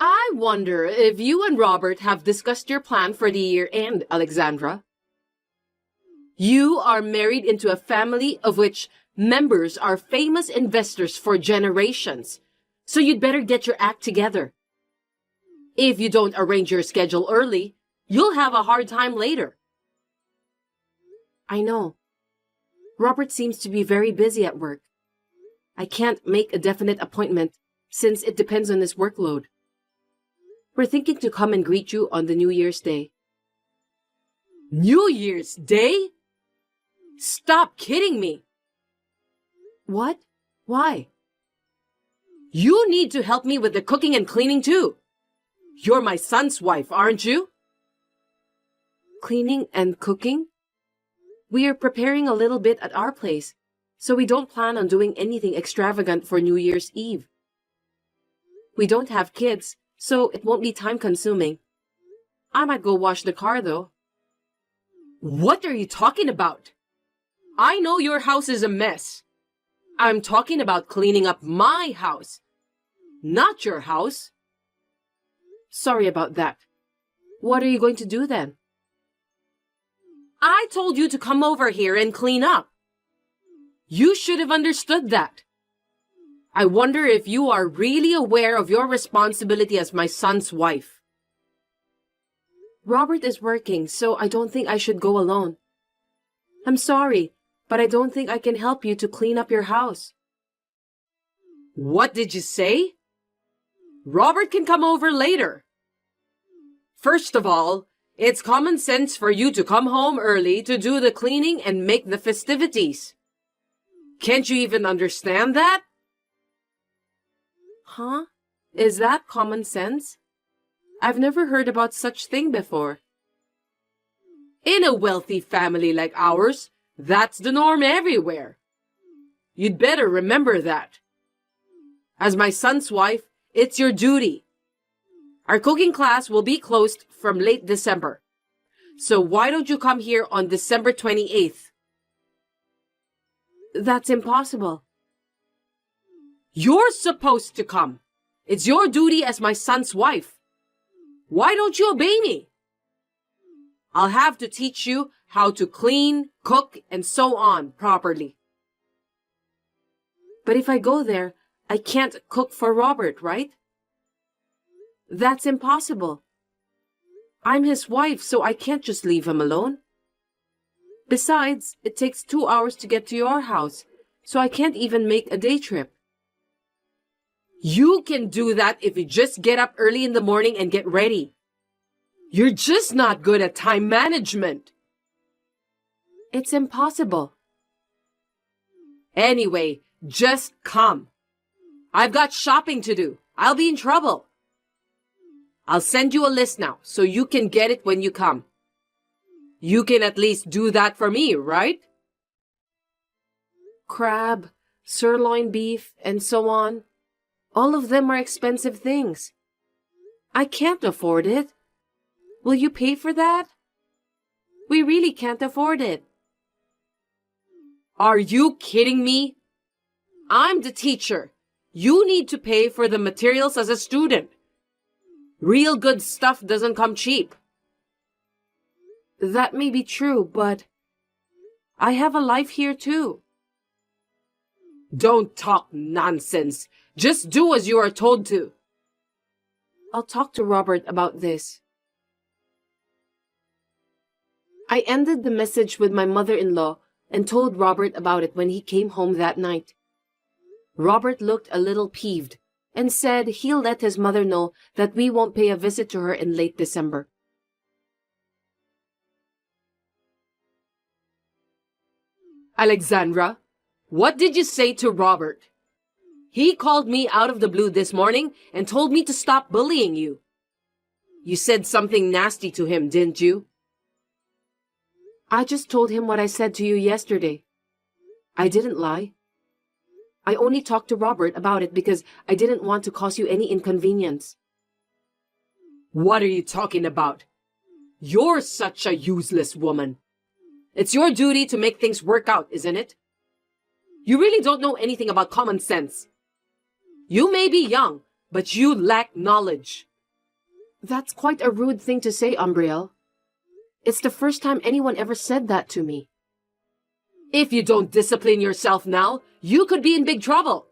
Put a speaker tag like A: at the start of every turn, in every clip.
A: I wonder if you and Robert have discussed your plan for the year end, Alexandra. You are married into a family of which members are famous investors for generations, so you'd better get your act together. If you don't arrange your schedule early, you'll have a hard time later. I know. Robert seems to be very busy at work. I can't make a definite appointment since it depends on his workload. We're thinking to come and greet you on the New Year's Day. New Year's Day? Stop kidding me! What? Why? You need to help me with the cooking and cleaning too. You're my son's wife, aren't you? Cleaning and cooking? We are preparing a little bit at our place, so we don't plan on doing anything extravagant for New Year's Eve. We don't have kids, so it won't be time-consuming. I might go wash the car, though. What are you talking about? I know your house is a mess. I'm talking about cleaning up my house, not your house. Sorry about that. What are you going to do then? I told you to come over here and clean up. You should have understood that. I wonder if you are really aware of your responsibility as my son's wife. Robert is working, so I don't think I should go alone. I'm sorry, but I don't think I can help you to clean up your house. What did you say? Robert can come over later. First of all, it's common sense for you to come home early to do the cleaning and make the festivities. Can't you even understand that? Huh? Is that common sense? I've never heard about such thing before. In a wealthy family like ours, that's the norm everywhere. You'd better remember that. As my son's wife, it's your duty. Our cooking class will be closed from late December. So why don't you come here on December 28th? That's impossible. You're supposed to come. It's your duty as my son's wife. Why don't you obey me? I'll have to teach you how to clean, cook, and so on properly. But if I go there, I can't cook for Robert, right? That's impossible. I'm his wife, so I can't just leave him alone. Besides, it takes 2 hours to get to your house, so I can't even make a day trip. You can do that if you just get up early in the morning and get ready. You're just not good at time management. It's impossible. Anyway, just come. I've got shopping to do. I'll be in trouble. I'll send you a list now so you can get it when you come. You can at least do that for me, right? Crab, sirloin beef, and so on. All of them are expensive things. I can't afford it. Will you pay for that? We really can't afford it. Are you kidding me? I'm the teacher. You need to pay for the materials as a student. Real good stuff doesn't come cheap. That may be true, but I have a life here too. Don't talk nonsense. Just do as you are told to. I'll talk to Robert about this. I ended the message with my mother-in-law and told Robert about it when he came home that night. Robert looked a little peeved and said he'll let his mother know that we won't pay a visit to her in late December. Alexandra, what did you say to Robert? He called me out of the blue this morning and told me to stop bullying you. You said something nasty to him, didn't you? I just told him what I said to you yesterday. I didn't lie. I only talked to Robert about it because I didn't want to cause you any inconvenience. What are you talking about? You're such a useless woman. It's your duty to make things work out, isn't it? You really don't know anything about common sense. You may be young, but you lack knowledge. That's quite a rude thing to say, Umbriel. It's the first time anyone ever said that to me. If you don't discipline yourself now, you could be in big trouble.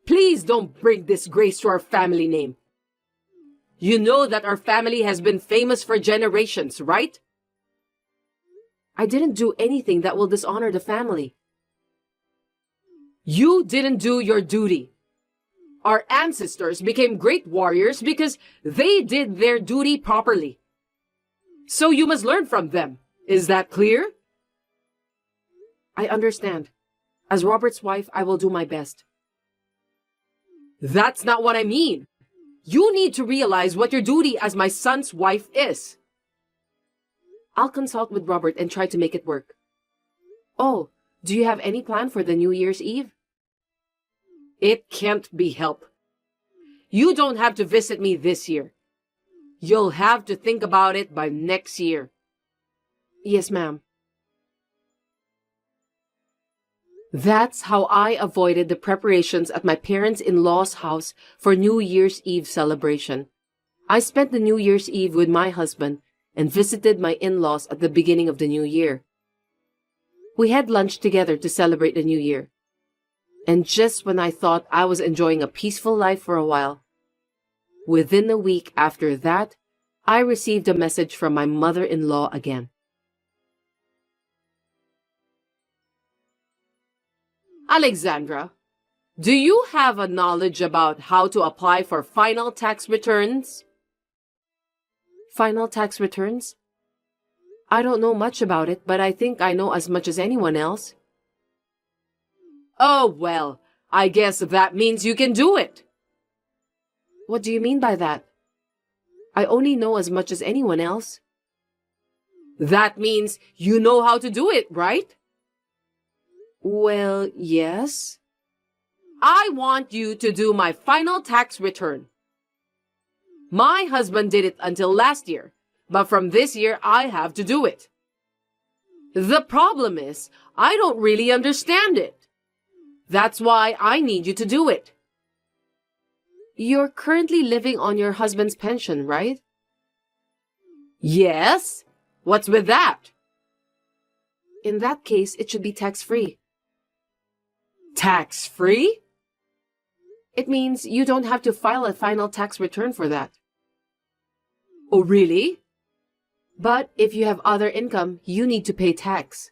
A: Please don't bring disgrace to our family name. You know that our family has been famous for generations, right? I didn't do anything that will dishonor the family. You didn't do your duty. Our ancestors became great warriors because they did their duty properly. So you must learn from them. Is that clear? I understand. As Robert's wife, I will do my best. That's not what I mean. You need to realize what your duty as my son's wife is. I'll consult with Robert and try to make it work. Oh, do you have any plan for the New Year's Eve? It can't be helped. You don't have to visit me this year. You'll have to think about it by next year. Yes, ma'am. That's how I avoided the preparations at my parents-in-law's house for New Year's Eve celebration. I spent the New Year's Eve with my husband and visited my in-laws at the beginning of the new year. We had lunch together to celebrate the new year. And just when I thought I was enjoying a peaceful life for a while, within a week after that, I received a message from my mother-in-law again. Alexandra, do you have a knowledge about how to apply for final tax returns? Final tax returns? I don't know much about it, but I think I know as much as anyone else. Oh, well, I guess that means you can do it. What do you mean by that? I only know as much as anyone else. That means you know how to do it, right? Well, yes. I want you to do my final tax return. My husband did it until last year, but from this year I have to do it. The problem is, I don't really understand it. That's why I need you to do it. You're currently living on your husband's pension, right? Yes. What's with that? In that case, it should be tax-free. Tax-free? It means you don't have to file a final tax return for that. Oh, really? But if you have other income, you need to pay tax.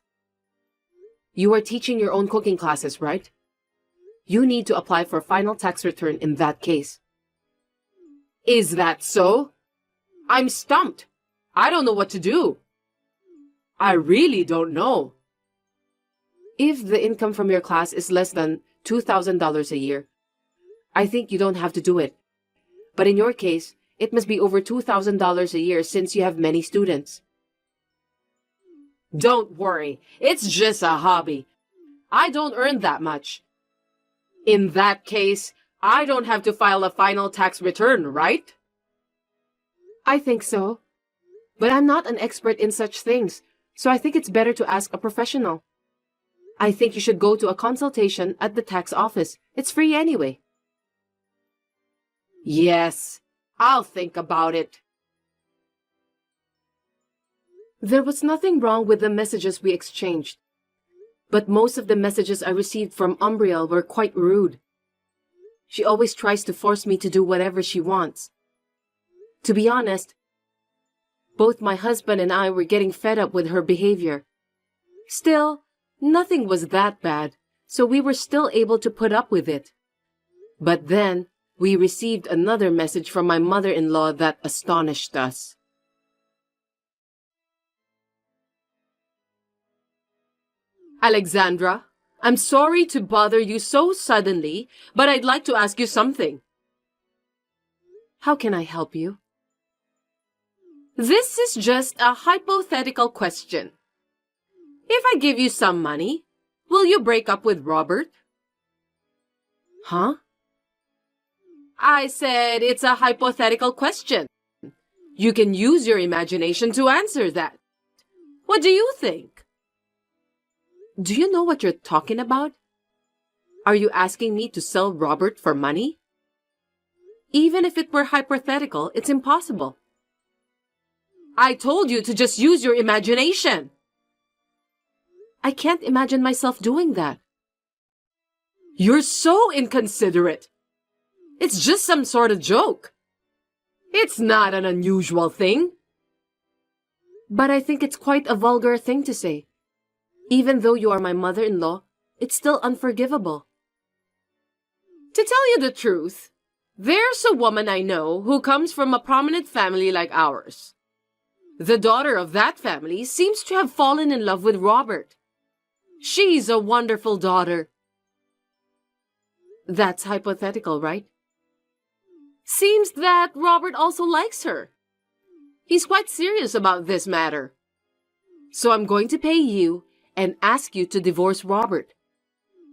A: You are teaching your own cooking classes, right? You need to apply for final tax return in that case. Is that so? I'm stumped. I don't know what to do. I really don't know. If the income from your class is less than $2,000 a year, I think you don't have to do it. But in your case, it must be over $2,000 a year since you have many students. Don't worry, it's just a hobby. I don't earn that much. In that case, I don't have to file a final tax return, right? I think so. But I'm not an expert in such things, so I think it's better to ask a professional. I think you should go to a consultation at the tax office. It's free anyway. Yes, I'll think about it. There was nothing wrong with the messages we exchanged, but most of the messages I received from Umbriel were quite rude. She always tries to force me to do whatever she wants. To be honest, both my husband and I were getting fed up with her behavior. Still, nothing was that bad, so we were still able to put up with it. But then, we received another message from my mother-in-law that astonished us. Alexandra, I'm sorry to bother you so suddenly, but I'd like to ask you something. How can I help you? This is just a hypothetical question. If I give you some money, will you break up with Robert? Huh? I said it's a hypothetical question. You can use your imagination to answer that. What do you think? Do you know what you're talking about? Are you asking me to sell Robert for money? Even if it were hypothetical, it's impossible. I told you to just use your imagination. I can't imagine myself doing that. You're so inconsiderate. It's just some sort of joke. It's not an unusual thing. But I think it's quite a vulgar thing to say. Even though you are my mother-in-law, it's still unforgivable. To tell you the truth, there's a woman I know who comes from a prominent family like ours. The daughter of that family seems to have fallen in love with Robert. She's a wonderful daughter. That's hypothetical, right? Seems that Robert also likes her. He's quite serious about this matter. So I'm going to pay you and ask you to divorce Robert.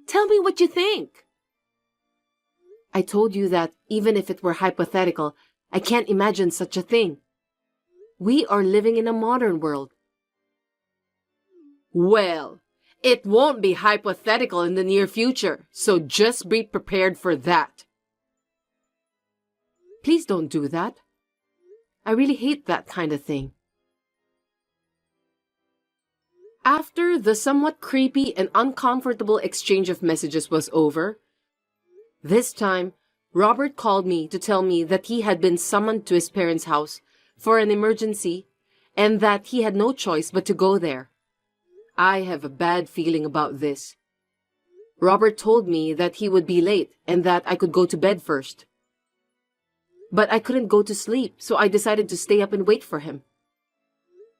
A: Tell me what you think. I told you that even if it were hypothetical, I can't imagine such a thing. We are living in a modern world. Well, it won't be hypothetical in the near future, so just be prepared for that. Please don't do that. I really hate that kind of thing. After the somewhat creepy and uncomfortable exchange of messages was over, this time, Robert called me to tell me that he had been summoned to his parents' house for an emergency and that he had no choice but to go there. I have a bad feeling about this. Robert told me that he would be late and that I could go to bed first. But I couldn't go to sleep, so I decided to stay up and wait for him.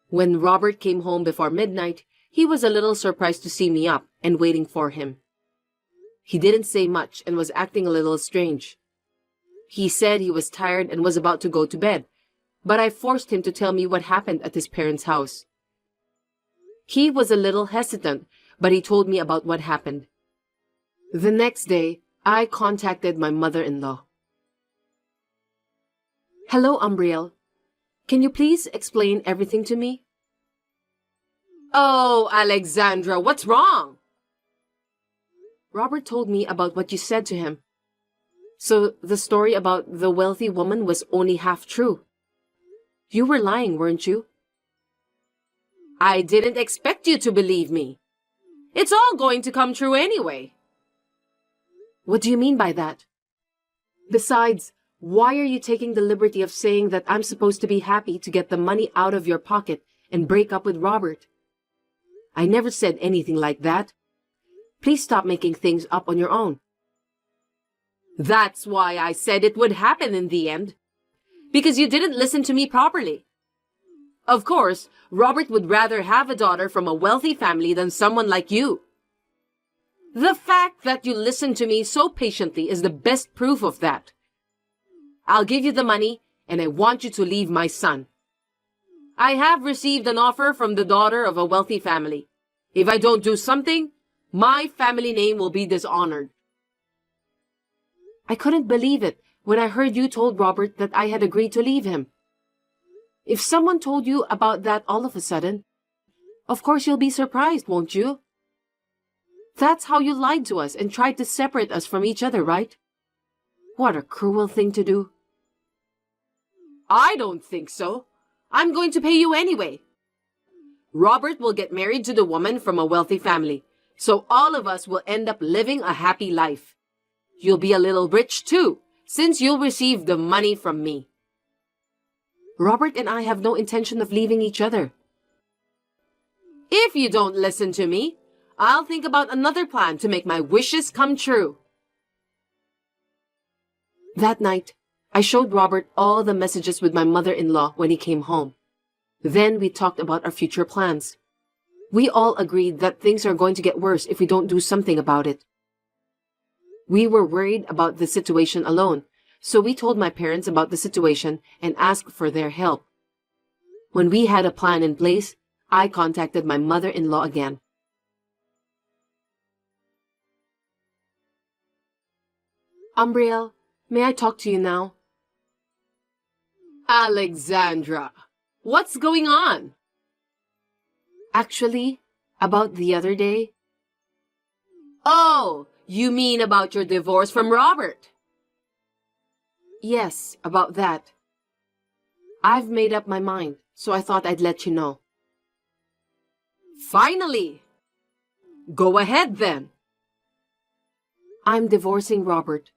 A: When Robert came home before midnight, he was a little surprised to see me up and waiting for him. He didn't say much and was acting a little strange. He said he was tired and was about to go to bed, but I forced him to tell me what happened at his parents' house. He was a little hesitant, but he told me about what happened. The next day, I contacted my mother-in-law. Hello, Umbriel. Can you please explain everything to me? Oh, Alexandra, what's wrong? Robert told me about what you said to him. So the story about the wealthy woman was only half true. You were lying, weren't you? I didn't expect you to believe me. It's all going to come true anyway. What do you mean by that? Besides, why are you taking the liberty of saying that I'm supposed to be happy to get the money out of your pocket and break up with Robert? I never said anything like that. Please stop making things up on your own. That's why I said it would happen in the end. Because you didn't listen to me properly. Of course, Robert would rather have a daughter from a wealthy family than someone like you. The fact that you listened to me so patiently is the best proof of that. I'll give you the money, and I want you to leave my son. I have received an offer from the daughter of a wealthy family. If I don't do something, my family name will be dishonored. I couldn't believe it when I heard you told Robert that I had agreed to leave him. If someone told you about that all of a sudden, of course you'll be surprised, won't you? That's how you lied to us and tried to separate us from each other, right? What a cruel thing to do. I don't think so. I'm going to pay you anyway. Robert will get married to the woman from a wealthy family, so all of us will end up living a happy life. You'll be a little rich too, since you'll receive the money from me. Robert and I have no intention of leaving each other. If you don't listen to me, I'll think about another plan to make my wishes come true. That night, I showed Robert all the messages with my mother-in-law when he came home. Then we talked about our future plans. We all agreed that things are going to get worse if we don't do something about it. We were worried about the situation alone, so we told my parents about the situation and asked for their help. When we had a plan in place, I contacted my mother-in-law again. Umbriel, may I talk to you now? Alexandra, what's going on? Actually, about the other day. Oh, you mean about your divorce from Robert? Yes, about that. I've made up my mind, so I thought I'd let you know. Finally! Go ahead then. I'm divorcing Robert.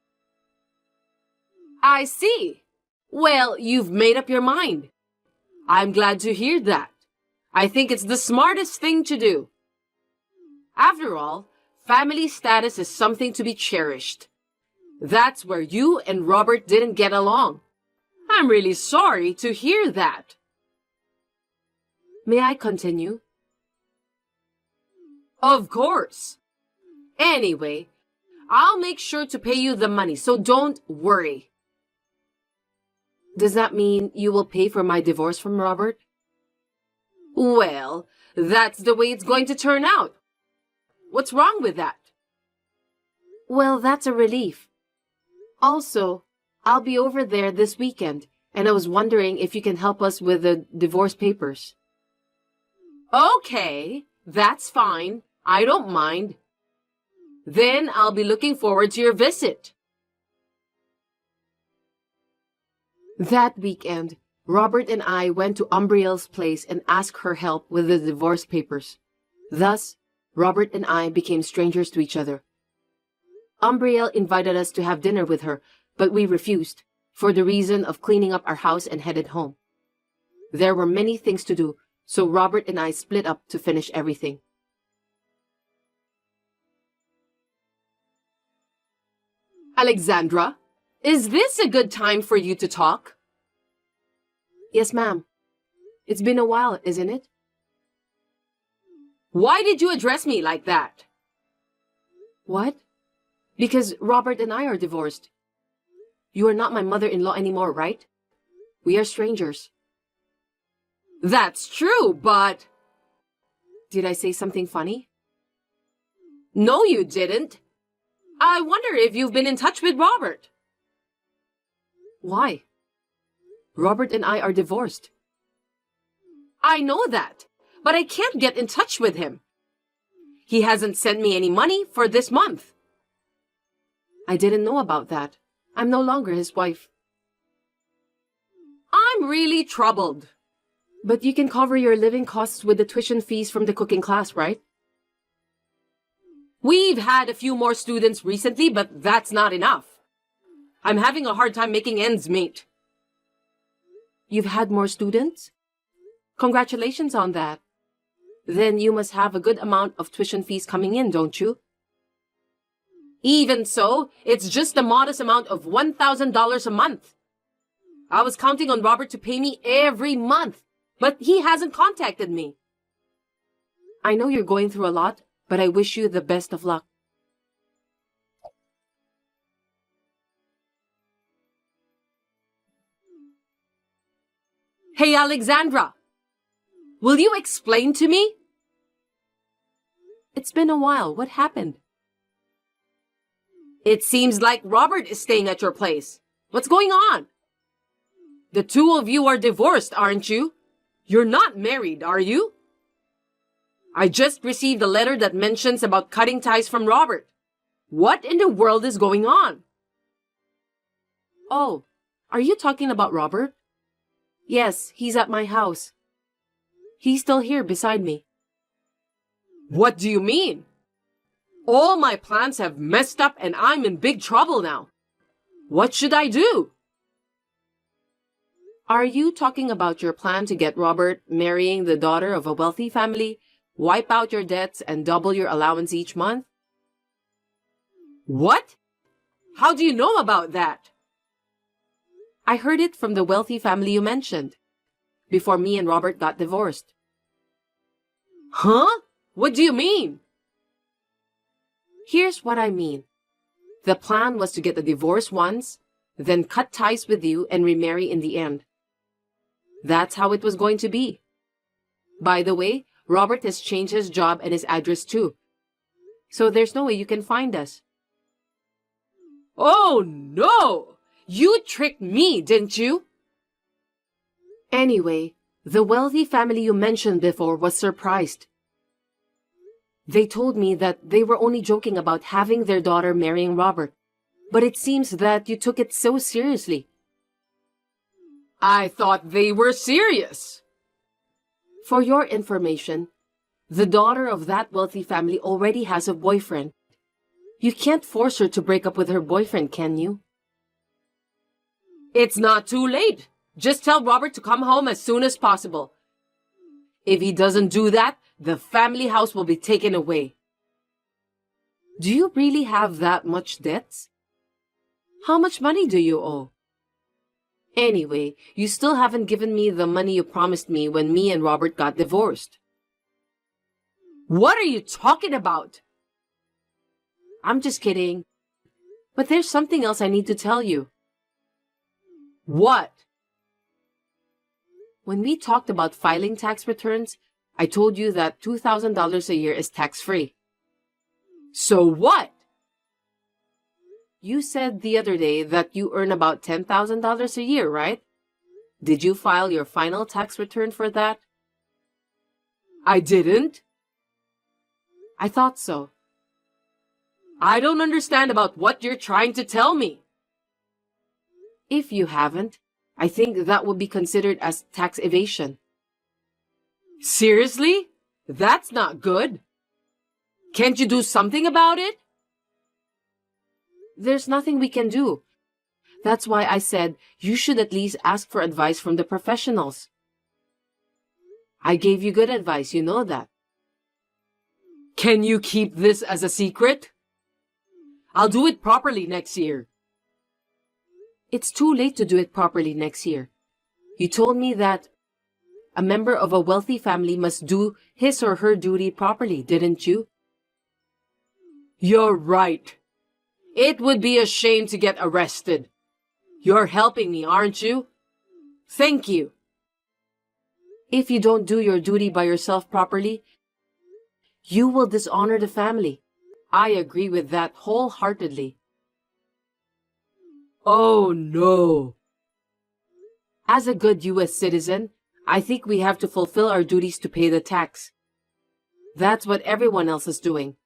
A: I see. Well, you've made up your mind. I'm glad to hear that. I think it's the smartest thing to do. After all, family status is something to be cherished. That's where you and Robert didn't get along. I'm really sorry to hear that. May I continue? Of course. Anyway, I'll make sure to pay you the money, so don't worry. Does that mean you will pay for my divorce from Robert? Well, that's the way it's going to turn out. What's wrong with that? Well, that's a relief. Also, I'll be over there this weekend, and I was wondering if you can help us with the divorce papers. Okay, that's fine. I don't mind. Then I'll be looking forward to your visit. That weekend, Robert and I went to Umbriel's place and asked her help with the divorce papers. Thus, Robert and I became strangers to each other. Umbriel invited us to have dinner with her, but we refused, for the reason of cleaning up our house and headed home. There were many things to do, so Robert and I split up to finish everything. Alexandra, is this a good time for you to talk? Yes, ma'am. It's been a while, isn't it? Why did you address me like that? What? Because Robert and I are divorced. You are not my mother-in-law anymore, right? We are strangers. That's true, but... Did I say something funny? No, you didn't. I wonder if you've been in touch with Robert. Why? Robert and I are divorced. I know that, but I can't get in touch with him. He hasn't sent me any money for this month. I didn't know about that. I'm no longer his wife. I'm really troubled. But you can cover your living costs with the tuition fees from the cooking class, right? We've had a few more students recently, but that's not enough. I'm having a hard time making ends meet. You've had more students? Congratulations on that. Then you must have a good amount of tuition fees coming in, don't you? Even so, it's just a modest amount of $1,000 a month. I was counting on Robert to pay me every month, but he hasn't contacted me. I know you're going through a lot, but I wish you the best of luck. Hey, Alexandra! Will you explain to me? It's been a while. What happened? It seems like Robert is staying at your place. What's going on? The two of you are divorced, aren't you? You're not married, are you? I just received a letter that mentions about cutting ties from Robert. What in the world is going on? Oh, are you talking about Robert? Yes, he's at my house. He's still here beside me. What do you mean? All my plans have messed up and I'm in big trouble now. What should I do? Are you talking about your plan to get Robert marrying the daughter of a wealthy family, wipe out your debts, and double your allowance each month? What? How do you know about that? I heard it from the wealthy family you mentioned, before me and Robert got divorced. Huh? What do you mean? Here's what I mean. The plan was to get a divorce once, then cut ties with you and remarry in the end. That's how it was going to be. By the way, Robert has changed his job and his address too. So there's no way you can find us. Oh no! You tricked me, didn't you? Anyway, the wealthy family you mentioned before was surprised. They told me that they were only joking about having their daughter marrying Robert, but it seems that you took it so seriously. I thought they were serious. For your information, the daughter of that wealthy family already has a boyfriend. You can't force her to break up with her boyfriend, can you? It's not too late. Just tell Robert to come home as soon as possible. If he doesn't do that, the family house will be taken away. Do you really have that much debts? How much money do you owe? Anyway, you still haven't given me the money you promised me when me and Robert got divorced. What are you talking about? I'm just kidding. But there's something else I need to tell you. What? When we talked about filing tax returns, I told you that $2,000 a year is tax-free. So what? You said the other day that you earn about $10,000 a year, right? Did you file your final tax return for that? I didn't. I thought so. I don't understand about what you're trying to tell me. If you haven't, I think that would be considered as tax evasion. Seriously? That's not good. Can't you do something about it? There's nothing we can do. That's why I said you should at least ask for advice from the professionals. I gave you good advice, you know that. Can you keep this as a secret? I'll do it properly next year. It's too late to do it properly next year. You told me that a member of a wealthy family must do his or her duty properly, didn't you? You're right. It would be a shame to get arrested. You're helping me, aren't you? Thank you. If you don't do your duty by yourself properly, you will dishonor the family. I agree with that wholeheartedly. Oh no. As a good U.S. citizen, I think we have to fulfill our duties to pay the tax. That's what everyone else is doing.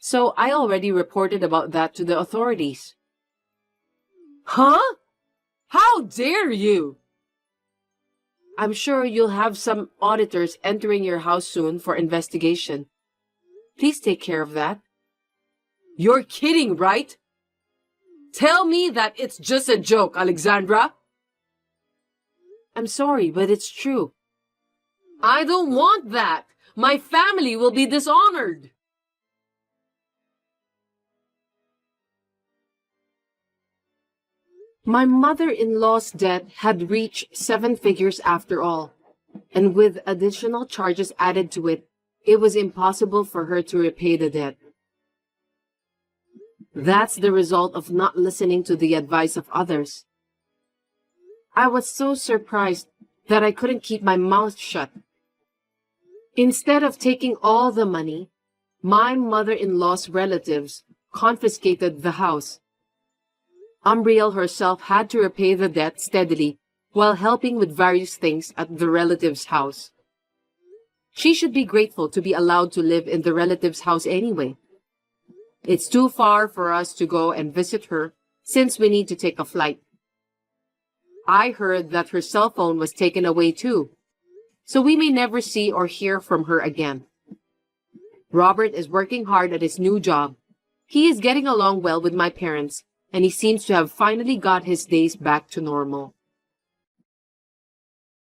A: So I already reported about that to the authorities. Huh? How dare you? I'm sure you'll have some auditors entering your house soon for investigation. Please take care of that. You're kidding, right? Tell me that it's just a joke, Alexandra. I'm sorry, but it's true. I don't want that. My family will be dishonored. My mother-in-law's debt had reached 7 figures after all, and with additional charges added to it, it was impossible for her to repay the debt. That's the result of not listening to the advice of others. I was so surprised that I couldn't keep my mouth shut. Instead of taking all the money, my mother-in-law's relatives confiscated the house. Umbriel herself had to repay the debt steadily while helping with various things at the relative's house. She should be grateful to be allowed to live in the relative's house anyway. It's too far for us to go and visit her since we need to take a flight. I heard that her cell phone was taken away too, so we may never see or hear from her again. Robert is working hard at his new job. He is getting along well with my parents, and he seems to have finally got his days back to normal.